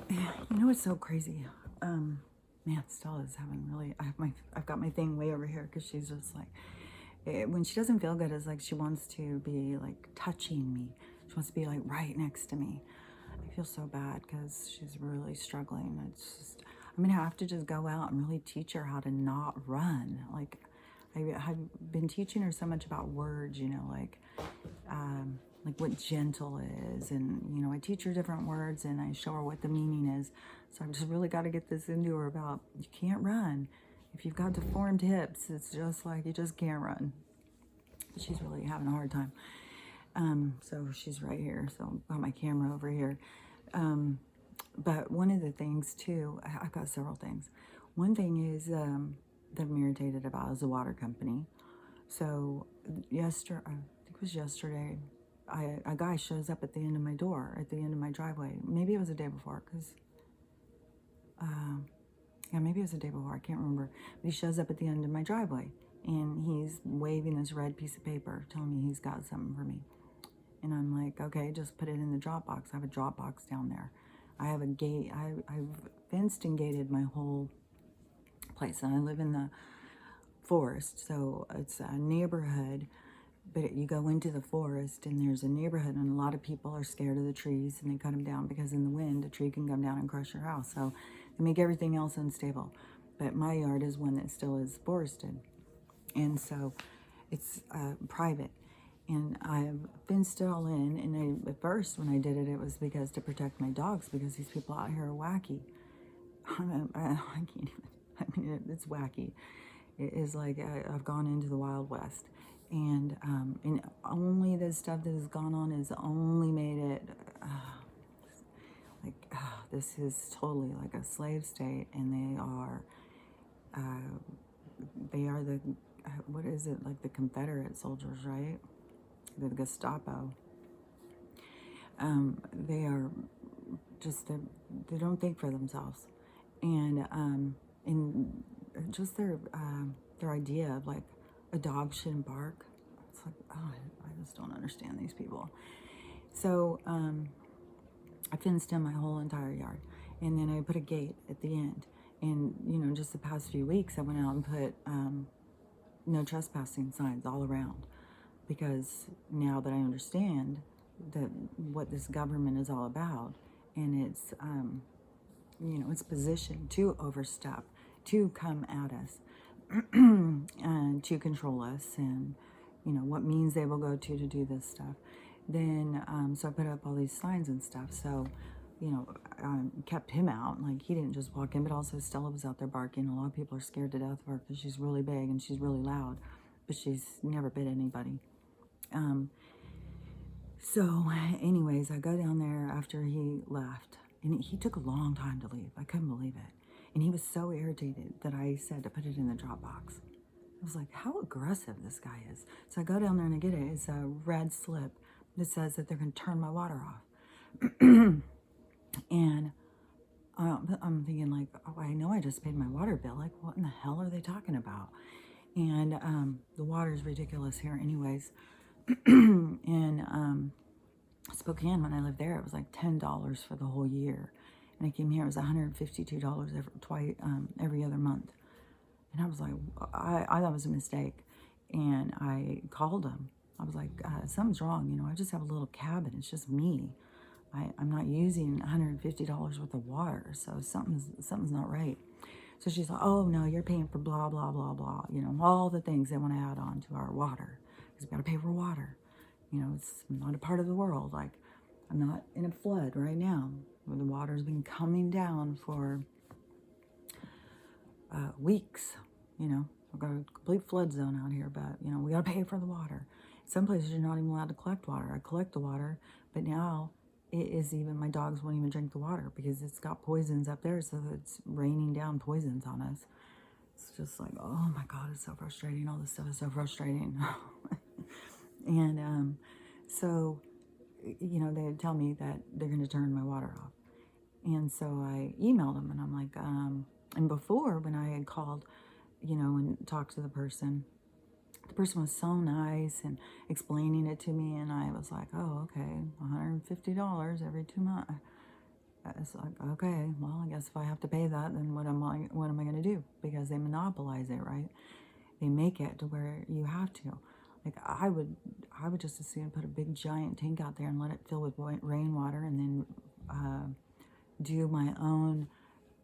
You know what's so crazy? Man, Stella's having really. I've got my thing way over here because she's just like, when she doesn't feel good, it's like she wants to be like touching me. She wants to be like right next to me. I feel so bad because she's really struggling. It's just, I'm gonna have to just go out and really teach her how to not run. I've been teaching her so much about words, like what gentle is, and I teach her different words and I show her what the meaning is. So I've just really got to get this into her about you can't run. If you've got deformed hips, it's just like you just can't run. She's really having a hard time. So she's right here. So I've got my camera over here. But one of the things too, I've got several things. One thing is that I'm irritated about is the water company. So yesterday, I think it was yesterday, a guy shows up at the end of my door, at the end of my driveway. Maybe it was the day before, yeah, maybe it was the day before. I can't remember. But he shows up at the end of my driveway, and he's waving this red piece of paper, telling me he's got something for me. And I'm like, okay, just put it in the drop box. I have a drop box down there. I have a gate. I've fenced and gated my whole place, and I live in the forest, so it's a neighborhood. But you go into the forest and there's a neighborhood, and a lot of people are scared of the trees and they cut them down because in the wind a tree can come down and crush your house. So they make everything else unstable. But my yard is one that still is forested, and so it's private. And I've fenced it all in. And at first, when I did it, it was because to protect my dogs, because these people out here are wacky. I can't even. I mean, it's wacky. It is like I've gone into the Wild West, and only the stuff that has gone on has only made it this is totally like a slave state, and they are the what is it, like the Confederate soldiers, right? The Gestapo. They are just they don't think for themselves, and just their idea of like a dog shouldn't bark. It's like, oh, I just don't understand these people. So I fenced in my whole entire yard, and then I put a gate at the end. And just the past few weeks, I went out and put no trespassing signs all around, because now that I understand that what this government is all about, and it's positioned to overstep, to come at us, and to control us, and what means they will go to do this stuff. Then so I put up all these signs and stuff. So kept him out. Like, he didn't just walk in, but also Stella was out there barking. A lot of people are scared to death of her because she's really big and she's really loud, but she's never bit anybody. So anyways, I go down there after he left, and he took a long time to leave. I couldn't believe it. And he was so irritated that I said to put it in the drop box. I was like, how aggressive this guy is. So I go down there and I get it. It's a red slip that says that they're going to turn my water off. And I'm thinking, like, oh, I know I just paid my water bill. Like, what in the hell are they talking about? And the water is ridiculous here anyways. And Spokane, when I lived there, it was like $10 for the whole year. And I came here, it was $152 every other month. And I was like, I thought it was a mistake. And I called him. I was like, something's wrong. I just have a little cabin. It's just me. I'm not using $150 worth of water. So something's not right. So she's like, oh, no, you're paying for blah, blah, blah, blah. All the things they want to add on to our water. Because we got to pay for water. It's not a part of the world. Like, I'm not in a flood right now, where the water's been coming down for weeks. We've got a complete flood zone out here, but we gotta pay for the water. Some places you're not even allowed to collect water. I collect the water, but now it is even, my dogs won't even drink the water because it's got poisons up there, so it's raining down poisons on us. It's just like, oh my God, it's so frustrating. All this stuff is so frustrating. And so they tell me that they're going to turn my water off. And so I emailed them, and I'm like, and before, when I had called, and talked to the person was so nice and explaining it to me, and I was like, oh, okay, $150 every 2 months. It's like, okay, well, I guess if I have to pay that, then what am I going to do? Because they monopolize it, right? They make it to where you have to. Like I would just as soon put a big giant tank out there and let it fill with rainwater, and then do my own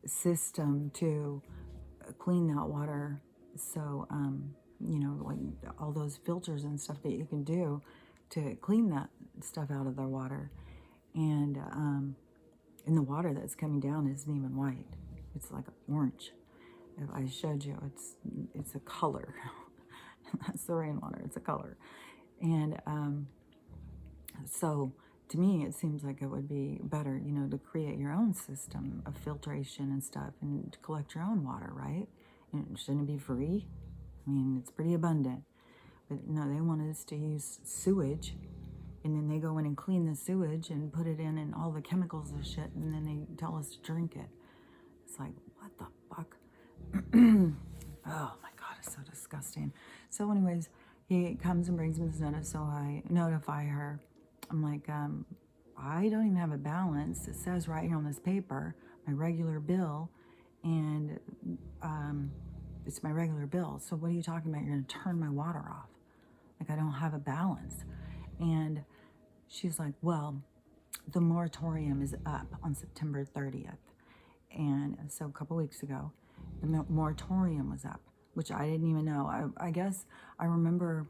system to clean that water. So, like all those filters and stuff that you can do to clean that stuff out of their water. And the water that's coming down isn't even white. It's like orange. If I showed you, it's a color. That's the rainwater. It's a color. And so to me, it seems like it would be better, to create your own system of filtration and stuff and to collect your own water, right? And shouldn't it be free? I mean, it's pretty abundant. But no, they want us to use sewage, and then they go in and clean the sewage and put it in and all the chemicals and shit, and then they tell us to drink it. It's like, what the fuck? Oh my God, it's so disgusting. So anyways, he comes and brings me this notice, so I notify her. I'm like, I don't even have a balance. It says right here on this paper, my regular bill, and it's my regular bill. So what are you talking about? You're going to turn my water off. Like, I don't have a balance. And she's like, well, the moratorium is up on September 30th. And so a couple weeks ago, the moratorium was up, which I didn't even know. I guess I remember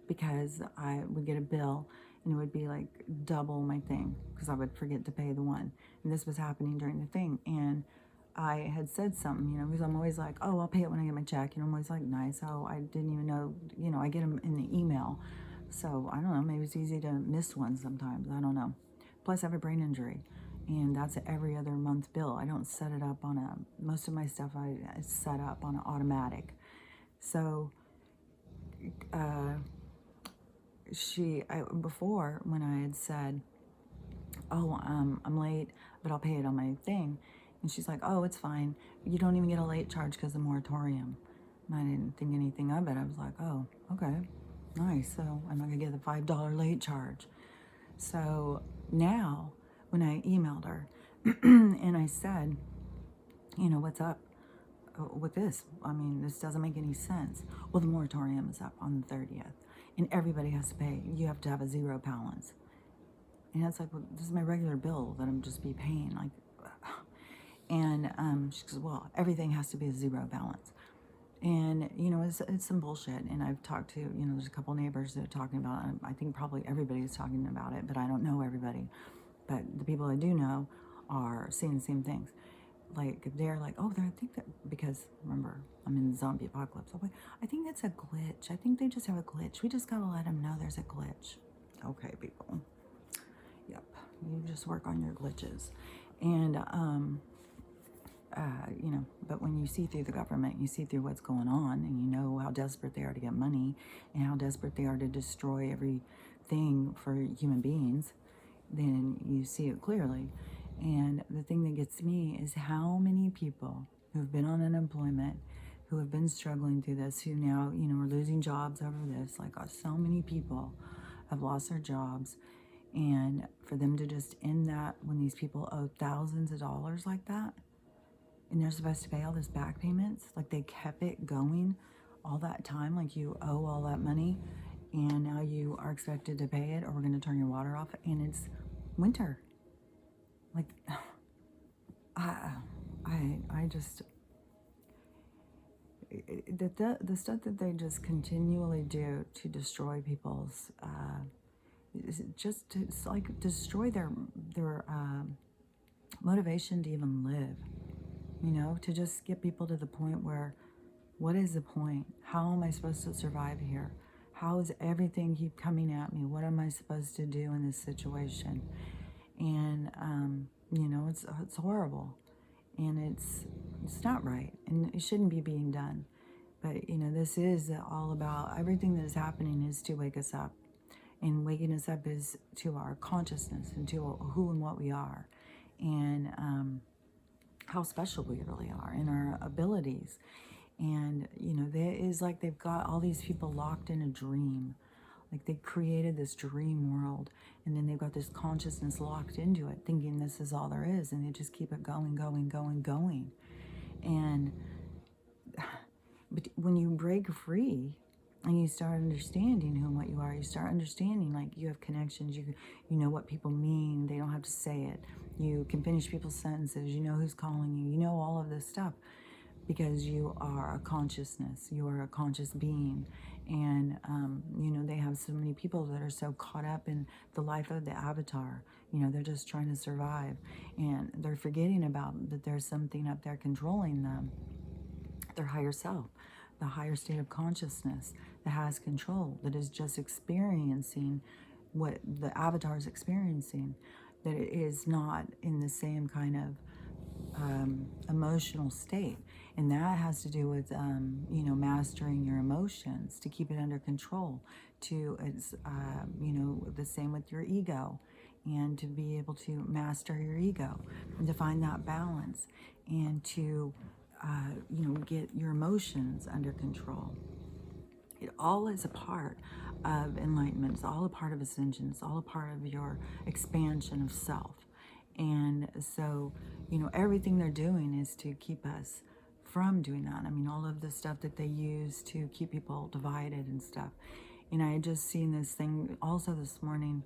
because I would get a bill and it would be like double my thing because I would forget to pay the one. And this was happening during the thing. And I had said something, because I'm always like, oh, I'll pay it when I get my check. I'm always like, nice. So I didn't even know, I get them in the email. So I don't know, maybe it's easy to miss one sometimes. I don't know. Plus I have a brain injury. And that's every other month bill. I don't set it up on most of my stuff I set up on an automatic. So before when I had said, oh, I'm late, but I'll pay it on my thing. And she's like, oh, it's fine. You don't even get a late charge because of the moratorium. And I didn't think anything of it. I was like, oh, okay, nice. So I'm not going to get the $5 late charge. So now when I emailed her and I said, what's up with this? I mean, this doesn't make any sense. Well, the moratorium is up on the 30th and everybody has to pay. You have to have a zero balance. And it's like, well, this is my regular bill that I'm just be paying. Like, and she goes, well, everything has to be a zero balance. And, it's some bullshit. And I've talked to, there's a couple neighbors that are talking about it. I think probably everybody's talking about it, but I don't know everybody. But the people I do know are seeing the same things. Like, they're like, oh, I think that, because remember, I'm in the zombie apocalypse. I'm like, I think it's a glitch. I think they just have a glitch. We just got to let them know there's a glitch. Okay, people. Yep. You just work on your glitches. And, but when you see through the government, you see through what's going on, and you know how desperate they are to get money and how desperate they are to destroy everything for human beings, then you see it clearly. And the thing that gets me is how many people who've been on unemployment, who have been struggling through this, who now, are losing jobs over this. Like, so many people have lost their jobs. And for them to just end that when these people owe thousands of dollars like that, and they're supposed to pay all those back payments, like they kept it going all that time, like you owe all that money, and now you are expected to pay it, or we're going to turn your water off, and it's winter. Like, I just, the stuff that they just continually do to destroy people's, just to, it's like destroy their motivation to even live. To just get people to the point where, what is the point? How am I supposed to survive here? How does everything keep coming at me? What am I supposed to do in this situation? And, it's horrible. And it's not right. And it shouldn't be being done. But, this is all about, everything that is happening is to wake us up. And waking us up is to our consciousness and to who and what we are. And, how special we really are and our abilities. And, there is like they've got all these people locked in a dream. Like they created this dream world, and then they've got this consciousness locked into it, thinking this is all there is, and they just keep it going, going, going, going. And but when you break free and you start understanding who and what you are, you start understanding like you have connections, you know what people mean, they don't have to say it. You can finish people's sentences, you know who's calling you, you know all of this stuff because you are a consciousness, you are a conscious being. And you know, they have so many people that are so caught up in the life of the avatar. You know, they're just trying to survive, and they're forgetting about that there's something up there controlling them, their higher self, the higher state of consciousness that has control, that is just experiencing what the avatar is experiencing, that it is not in the same kind of emotional state. And that has to do with, you know, mastering your emotions to keep it under control. It's, you know, the same with your ego, and to be able to master your ego and to find that balance and to, you know, get your emotions under control. It all is a part of enlightenment. It's all a part of ascension. It's all a part of your expansion of self. And so, you know, everything they're doing is to keep us from doing that. I mean, all of the stuff that they use to keep people divided and stuff. And I had just seen this thing also this morning.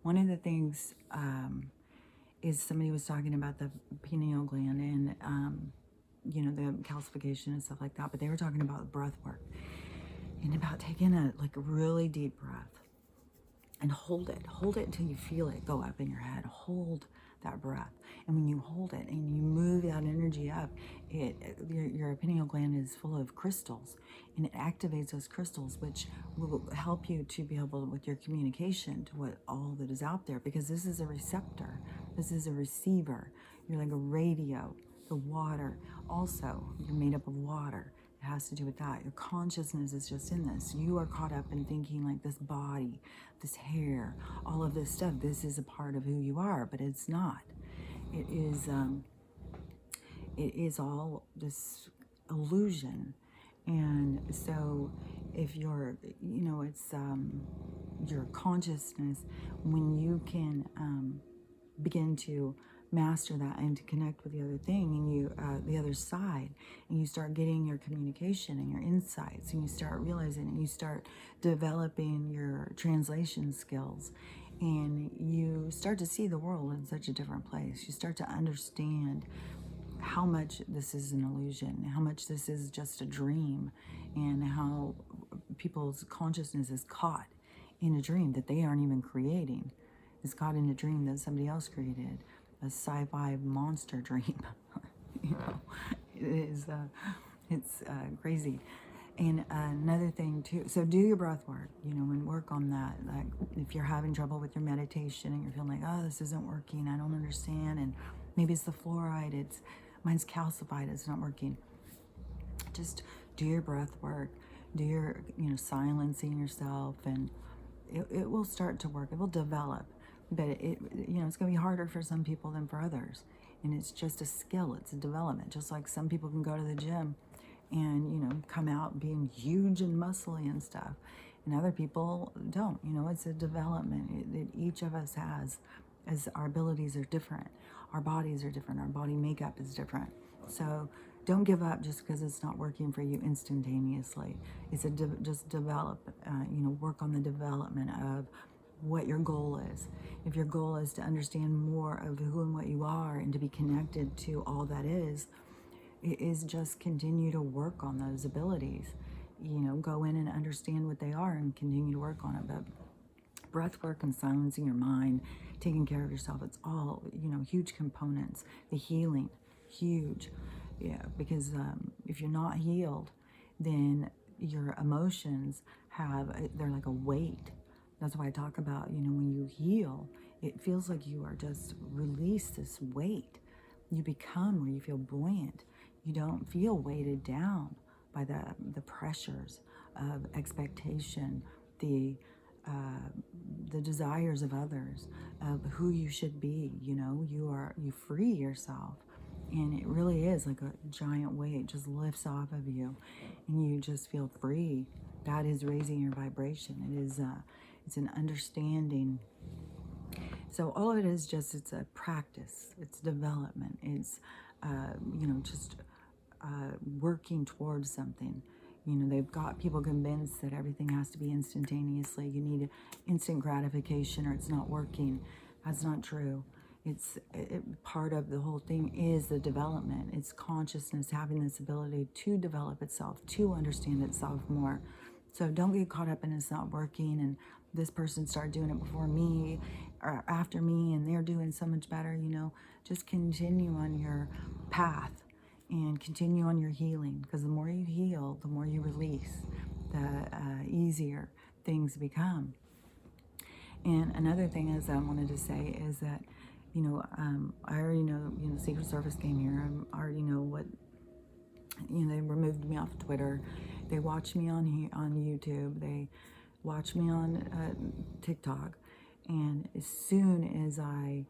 One of the things is somebody was talking about the pineal gland and, you know, the calcification and stuff like that. But they were talking about breath work and about taking a really deep breath and hold it until you feel it go up in your head. Hold that breath, and when you hold it and you move that energy up, your pineal gland is full of crystals, and it activates those crystals, which will help you to be able, with your communication, to what all that is out there, because this is a receptor, this is a receiver. You're like a radio. The water, also, you're made up of water. It has to do with that. Your consciousness is just in this. You are caught up in thinking like this body, this hair, all of this stuff. This is a part of who you are, but it's not. It is all this illusion. And so if you're, you know, it's your consciousness, when you can begin to master that and to connect with the other thing and you the other side, and you start getting your communication and your insights, and you start realizing, and you start developing your translation skills, and you start to see the world in such a different place. You start to understand how much this is an illusion, how much this is just a dream, and how people's consciousness is caught in a dream that they aren't even creating. It's caught in a dream that somebody else created, a sci-fi monster dream. You know, it is, it's crazy. And another thing too, so do your breath work, you know, and work on that. Like if you're having trouble with your meditation and you're feeling like, oh, this isn't working, I don't understand, and maybe it's the fluoride, mine's calcified, it's not working. Just do your breath work, do your, you know, silencing yourself, and it will start to work. It will develop, but it, you know, it's going to be harder for some people than for others. And it's just a skill. It's a development. Just like some people can go to the gym and, you know, come out being huge and muscly and stuff, and other people don't. You know, it's a development that each of us has, as our abilities are different, our bodies are different, our body makeup is different. So don't give up just because it's not working for you instantaneously. It's just develop, you know, work on the development of what your goal is. If your goal is to understand more of who and what you are and to be connected to all that is, it is just continue to work on those abilities. You know, go in and understand what they are and continue to work on it. But breath work and silencing your mind, taking care of yourself, it's all, you know, huge components. The healing, huge. Yeah, because if you're not healed, then your emotions they're like a weight. That's why I talk about, you know, when you heal, it feels like you are just release this weight. You become where you feel buoyant. You don't feel weighted down by the pressures of expectation, the desires of others, of who you should be. You know, you free yourself, and it really is like a giant weight just lifts off of you, and you just feel free. God is raising your vibration. It's an understanding. So all of it is just, it's a practice, it's development, it's, just working towards something. They've got people convinced that everything has to be instantaneously. You need instant gratification or it's not working. That's not true. Part of the whole thing is the development. It's consciousness having this ability to develop itself, to understand itself more. So don't get caught up in it's not working and this person started doing it before me or after me and they're doing so much better. Just continue on your path and continue on your healing, because the more you heal, the more you release, the easier things become. And another thing is I wanted to say is that, I already know, Secret Service came here. I already know what, they removed me off Twitter. They watch me on YouTube. They watch me on TikTok. And as soon as I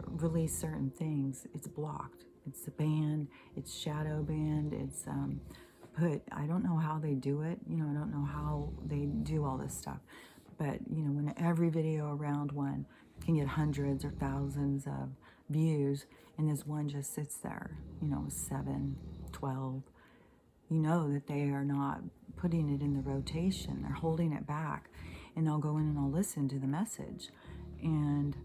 release certain things, it's blocked. It's banned. It's shadow banned. It's I don't know how they do it. I don't know how they do all this stuff. But, when every video around one can get hundreds or thousands of views, and this one just sits there, 7, 12, that they are not putting it in the rotation. They're holding it back, and I'll go in and I'll listen to the message. And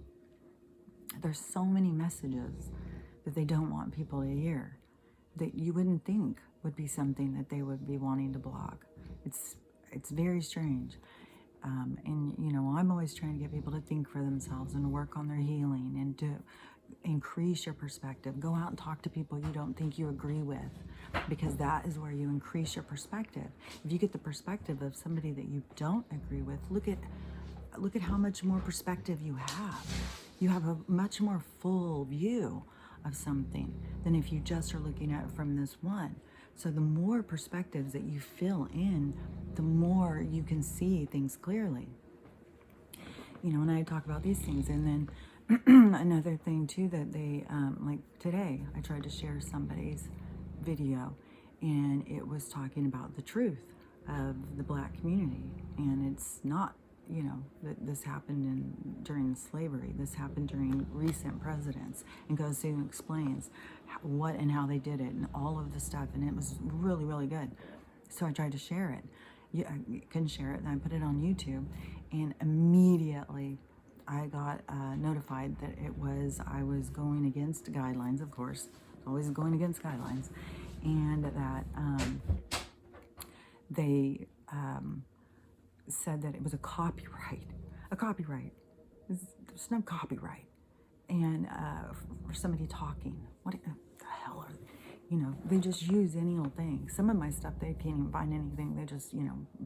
there's so many messages that they don't want people to hear that you wouldn't think would be something that they would be wanting to block. It's very strange. And, I'm always trying to get people to think for themselves and to work on their healing and to increase your perspective. Go out and talk to people you don't think you agree with, because that is where you increase your perspective. If you get the perspective of somebody that you don't agree with, look at how much more perspective you have. You have a much more full view of something than if you just are looking at it from this one. So the more perspectives that you fill in, the more you can see things clearly. And I talk about these things. And then another thing too, that they, like today, I tried to share somebody's video and it was talking about the truth of the Black community. And it's not, that this happened during slavery. This happened during recent presidents, and goes through and explains what and how they did it and all of the stuff. And it was really, really good. So I tried to share it. I couldn't share it, and I put it on YouTube, and immediately I got notified that I was going against guidelines, of course, always going against guidelines, and that they said that it was a copyright. There's no copyright. And for somebody talking, what the hell are they? They just use any old thing. Some of my stuff, they can't even find anything. They just,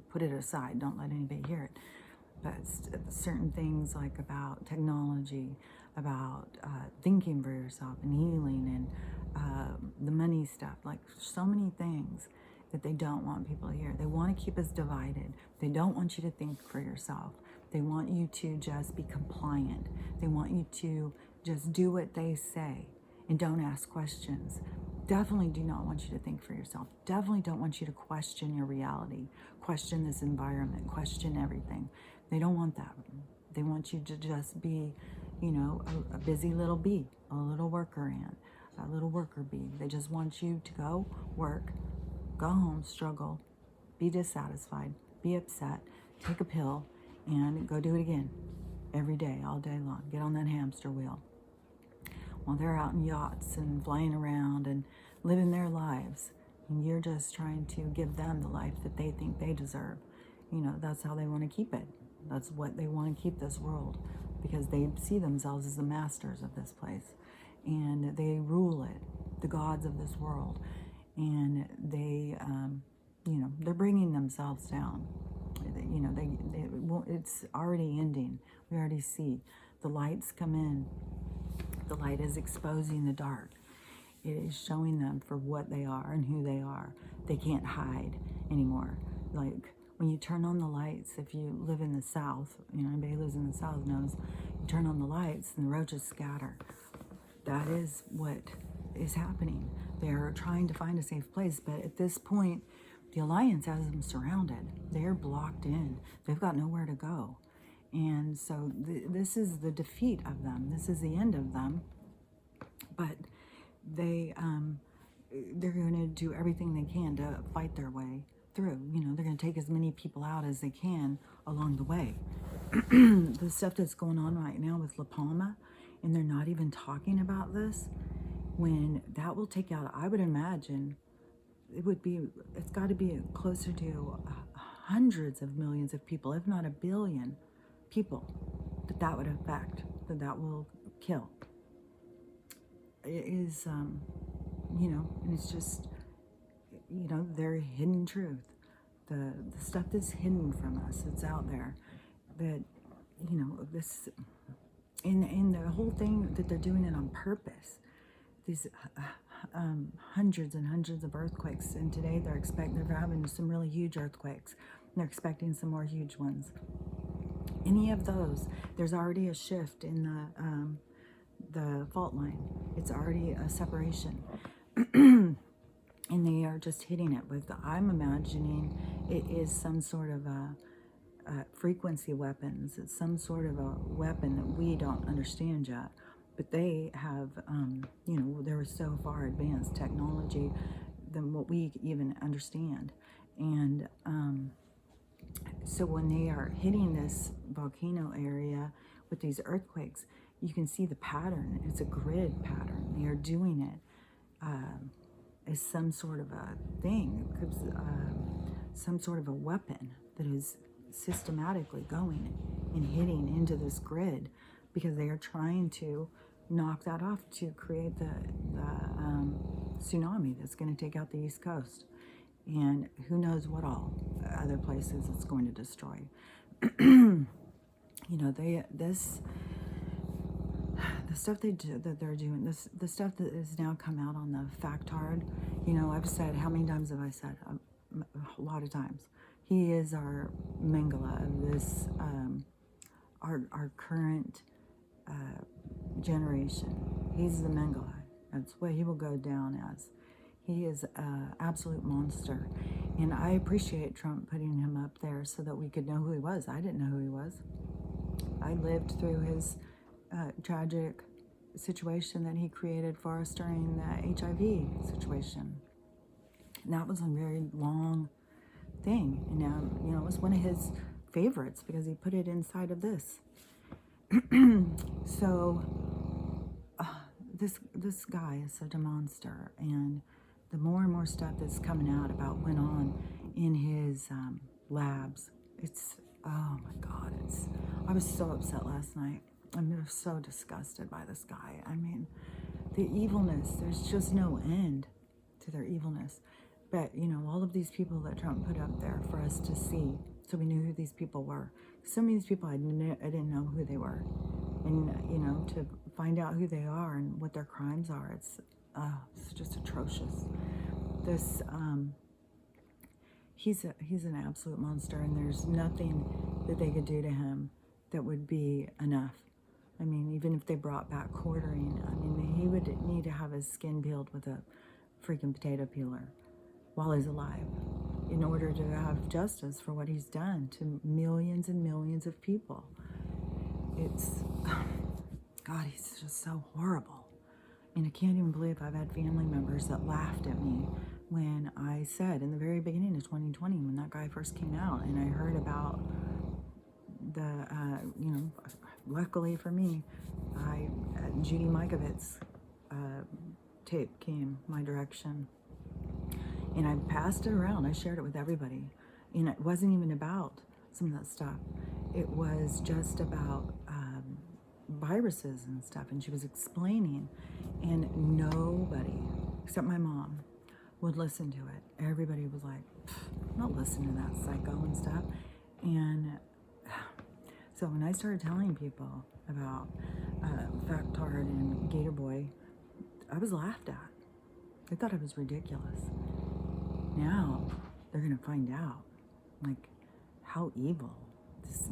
put it aside. Don't let anybody hear it. But certain things like about technology, about thinking for yourself and healing and the money stuff, like so many things that they don't want people to hear. They want to keep us divided. They don't want you to think for yourself. They want you to just be compliant. They want you to just do what they say and don't ask questions. Definitely do not want you to think for yourself. Definitely don't want you to question your reality, question this environment, question everything. They don't want that. They want you to just be, a busy little bee, a little worker ant, a little worker bee. They just want you to go work, go home, struggle, be dissatisfied, be upset, take a pill, and go do it again every day, all day long. Get on that hamster wheel. While they're out in yachts and flying around and living their lives, and you're just trying to give them the life that they think they deserve. That's how they want to keep it. That's what they want to keep this world, because they see themselves as the masters of this place, and they rule it, the gods of this world. And they, they're bringing themselves down. It's already ending. We already see the lights come in. The light is exposing the dark. It is showing them for what they are and who they are. They can't hide anymore. Like when you turn on the lights, if you live in the South, anybody who lives in the South knows, you turn on the lights and the roaches scatter. That is what is happening. They're trying to find a safe place, but at this point, The alliance has them surrounded. They're blocked in. They've got nowhere to go. And so this is the defeat of them. This is the end of them. But they're going to do everything they can to fight their way through. They're going to take as many people out as they can along the way. The stuff that's going on right now with La Palma, and they're not even talking about this, when that will take out, I would imagine, it's got to be closer to hundreds of millions of people, if not a billion people, that would affect, that will kill. It is, and it's just, their hidden truth. The stuff that's hidden from us, it's out there. That, this, in the whole thing that they're doing it on purpose. These hundreds and hundreds of earthquakes, and today they're having some really huge earthquakes. They're expecting some more huge ones. Any of those, there's already a shift in the fault line. It's already a separation. And they are just hitting it with, I'm imagining it is some sort of a frequency weapons. It's some sort of a weapon that we don't understand yet. But they have, they're so far advanced technology than what we even understand. And so when they are hitting this volcano area with these earthquakes, you can see the pattern. It's a grid pattern. They are doing it as some sort of a thing, some sort of a weapon that is systematically going and hitting into this grid, because they are trying to knock that off to create the tsunami that's going to take out the East Coast. And who knows what all other places it's going to destroy. The stuff that they're doing, the stuff that has now come out on the fact hard, I've said, how many times have I said? A lot of times. He is our Mengele of this, our current generation. He's the Mengele. That's what he will go down as. He is an absolute monster. And I appreciate Trump putting him up there so that we could know who he was. I didn't know who he was. I lived through his tragic situation that he created for us during the HIV situation. And that was a very long thing. And now, it was one of his favorites because he put it inside of this. So, this guy is such a monster. And the more and more stuff that's coming out about went on in his labs, it's, oh my God, I was so upset last night. I'm so disgusted by this guy. I mean, the evilness, there's just no end to their evilness. But, all of these people that Trump put up there for us to see, so we knew who these people were. Some of these people, I didn't know who they were. And, to find out who they are and what their crimes are, it's just atrocious. This, he's an absolute monster, and there's nothing that they could do to him that would be enough. I mean, even if they brought back quartering, he would need to have his skin peeled with a freaking potato peeler while he's alive in order to have justice for what he's done to millions and millions of people. It's, God, he's just so horrible. And I can't even believe I've had family members that laughed at me when I said in the very beginning of 2020, when that guy first came out, and I heard about the, luckily for me, Judy Mikovits tape came my direction. And I passed it around. I shared it with everybody. And it wasn't even about some of that stuff. It was just about viruses and stuff. And she was explaining. And nobody, except my mom, would listen to it. Everybody was like, I'm not listening to that psycho and stuff. And so when I started telling people about Factard and Gator Boy, I was laughed at. They thought I was ridiculous. Now they're going to find out, how evil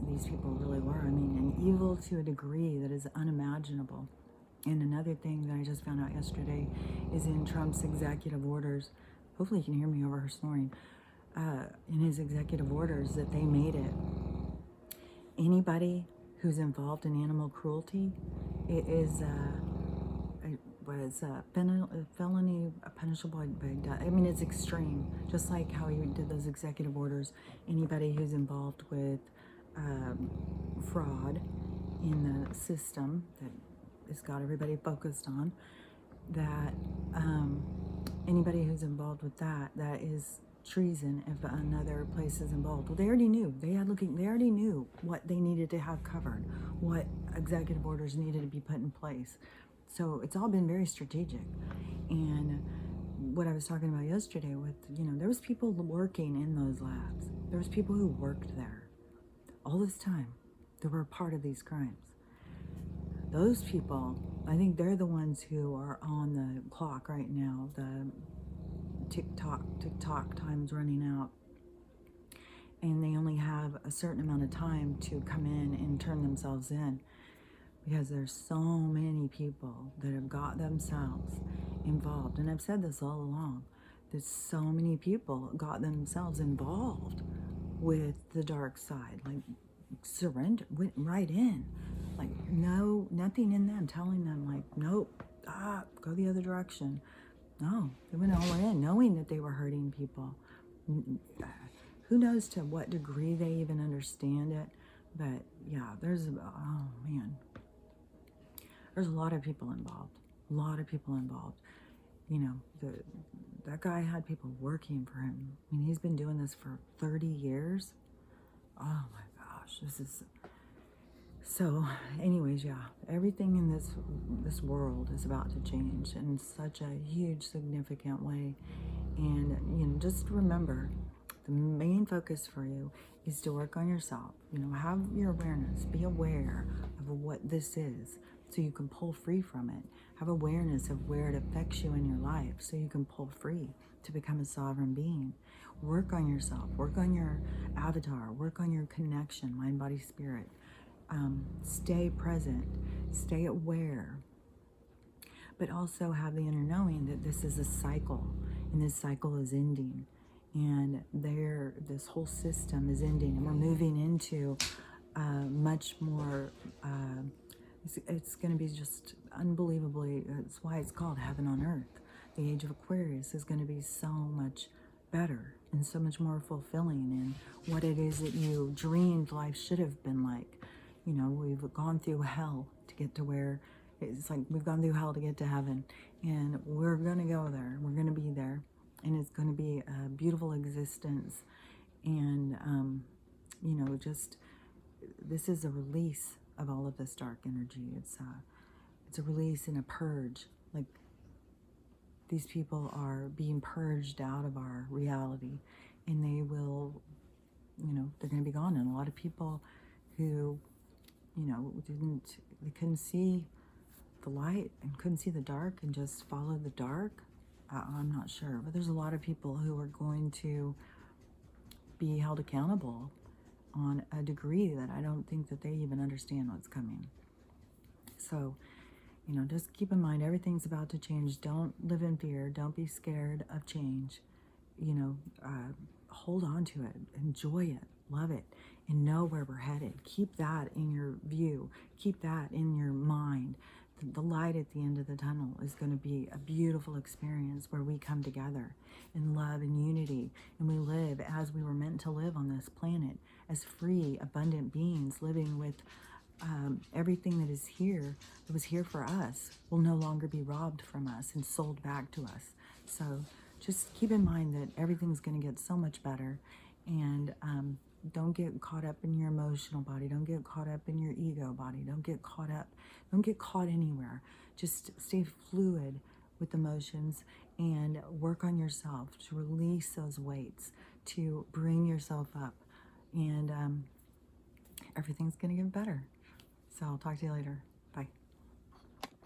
these people really were. And evil to a degree that is unimaginable. And another thing that I just found out yesterday is in Trump's executive orders. Hopefully you can hear me over her snoring. in his executive orders that they made it. Anybody who's involved in animal cruelty, it is was a felony punishable by death. I mean, it's extreme. Just like how he did those executive orders. Anybody who's involved with fraud in the system that has got everybody focused on, that anybody who's involved with that, that is treason if another place is involved. Well, they already knew. They already knew what they needed to have covered, what executive orders needed to be put in place. So it's all been very strategic. And what I was talking about yesterday with, there was people working in those labs. There was people who worked there all this time that were a part of these crimes. Those people, I think they're the ones who are on the clock right now. The TikTok time's running out. And they only have a certain amount of time to come in and turn themselves in. Because there's so many people that have got themselves involved. And I've said this all along. There's so many people got themselves involved with the dark side. Like, surrender, went right in. Like, no, nothing in them telling them, like, nope, go the other direction. No, they went all in, knowing that they were hurting people. Who knows to what degree they even understand it. But, yeah, there's a lot of people involved. A lot of people involved. That guy had people working for him. I mean, he's been doing this for 30 years. Oh my gosh, this is... So, anyways, yeah, everything in this world is about to change in such a huge, significant way. And, just remember, the main focus for you is to work on yourself. Have your awareness. Be aware of what this is so you can pull free from it. Have awareness of where it affects you in your life so you can pull free to become a sovereign being. Work on yourself. Work on your avatar. Work on your connection, mind, body, spirit. Stay present. Stay aware. But also have the inner knowing that this is a cycle, and this cycle is ending. And this whole system is ending, and we're moving into much more... It's going to be just unbelievably... It's why it's called Heaven on Earth. The age of Aquarius is going to be so much better and so much more fulfilling in what it is that you dreamed life should have been like. We've gone through hell to get to where... It's like we've gone through hell to get to heaven. And we're going to go there. We're going to be there. And it's going to be a beautiful existence. And, just... This is a release of all of this dark energy. It's a release and a purge. Like, these people are being purged out of our reality, and they will, they're going to be gone. And a lot of people who, they couldn't see the light and couldn't see the dark and just followed the dark. I'm not sure, but there's a lot of people who are going to be held accountable on a degree that I don't think that they even understand what's coming. So, just keep in mind, everything's about to change. Don't live in fear. Don't be scared of change. Hold on to it. Enjoy it. Love it. And know where we're headed. Keep that in your view. Keep that in your mind. The light at the end of the tunnel is going to be a beautiful experience where we come together in love and unity, and we live as we were meant to live on this planet, as free, abundant beings living with everything that is here, that was here for us, will no longer be robbed from us and sold back to us. So just keep in mind that everything's going to get so much better, and don't get caught up in your emotional body. Don't get caught up in your ego body. Don't get caught anywhere. Just stay fluid with emotions and work on yourself to release those weights, to bring yourself up, and everything's going to get better. So I'll talk to you later.